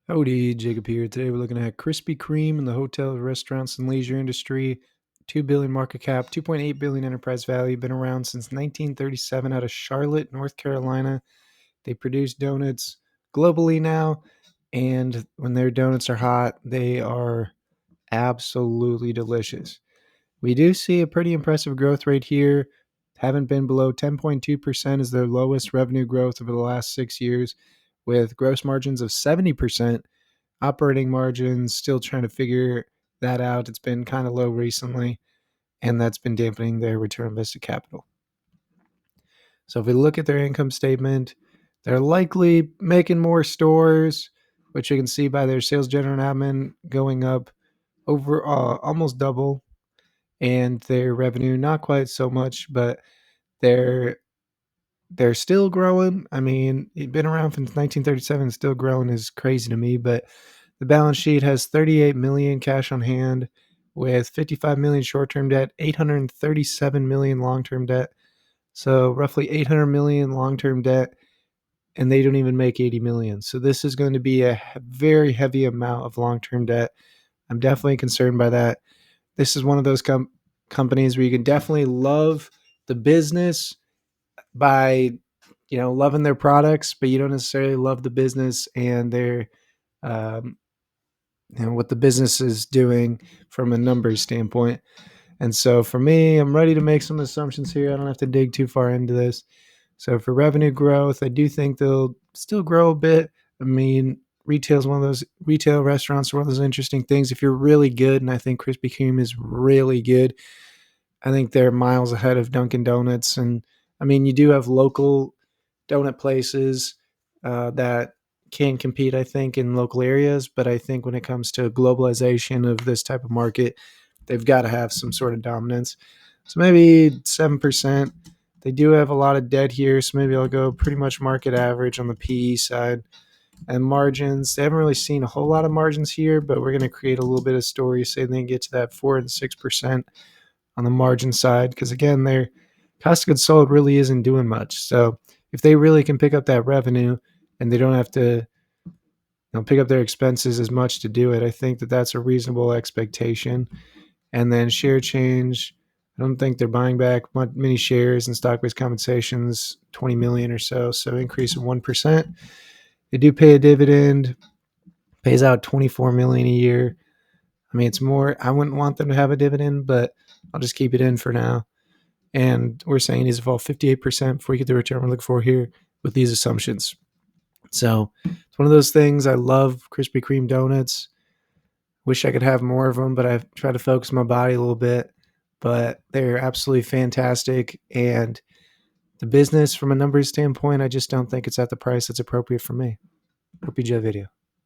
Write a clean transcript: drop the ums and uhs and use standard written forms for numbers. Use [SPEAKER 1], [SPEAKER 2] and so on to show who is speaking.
[SPEAKER 1] Howdy, Jacob here. Today we're looking at Krispy Kreme in the hotel, restaurants, and leisure industry. 2 billion market cap, 2.8 billion enterprise value. Been around since 1937 out of Charlotte, North Carolina. They produce donuts globally now, and when their donuts are hot, they are absolutely delicious. We do see a pretty impressive growth rate here. Haven't been below 10.2% is their lowest revenue growth over the last 6 years, with gross margins of 70%. Operating margins, still trying to figure that out. It's been kind of low recently, and that's been dampening their return on invested capital. So if we look at their income statement, they're likely making more stores, which you can see by their sales general and admin going up over almost double, and their revenue not quite so much, but they're they're still growing. I mean, it's been around since 1937, still growing is crazy to me, but the balance sheet has 38 million cash on hand with 55 million short-term debt, 837 million long-term debt. So roughly 800 million long-term debt, and they don't even make 80 million. So this is going to be a very heavy amount of long-term debt. I'm definitely concerned by that. This is one of those companies where you can definitely love the business by loving their products, but you don't necessarily love the business and their um, what the business is doing from a numbers standpoint. And so for me, I'm ready to make some assumptions here. I don't have to dig too far into this. So for revenue growth, I do think they'll still grow a bit. I mean, retail restaurants are one of those interesting things. If you're really good, and I think Krispy Kreme is really good, I think they're miles ahead of Dunkin' Donuts. And I mean, you do have local donut places that can compete, I think, in local areas. But I think when it comes to globalization of this type of market, they've got to have some sort of dominance. So maybe 7%. They do have a lot of debt here, so maybe I'll go pretty much market average on the PE side. And margins, they haven't really seen a whole lot of margins here, but we're going to create a little bit of story, say they can get to that 4 and 6% on the margin side, because again, their cost of goods sold really isn't doing much. So if they really can pick up that revenue and they don't have to pick up their expenses as much to do it, I think that that's a reasonable expectation. And then share change, I don't think they're buying back many shares, and stock-based compensations 20 million or so increase of 1%. They do pay a dividend, pays out 24 million a year. I mean, it's more, I wouldn't want them to have a dividend, but I'll just keep it in for now. And we're saying he's evolved 58% before you get the return we're looking for here with these assumptions. So it's one of those things. I love Krispy Kreme donuts. Wish I could have more of them, but I try to focus my body a little bit. But they're absolutely fantastic. And the business, from a numbers standpoint, I just don't think it's at the price that's appropriate for me. Hope you enjoy the video.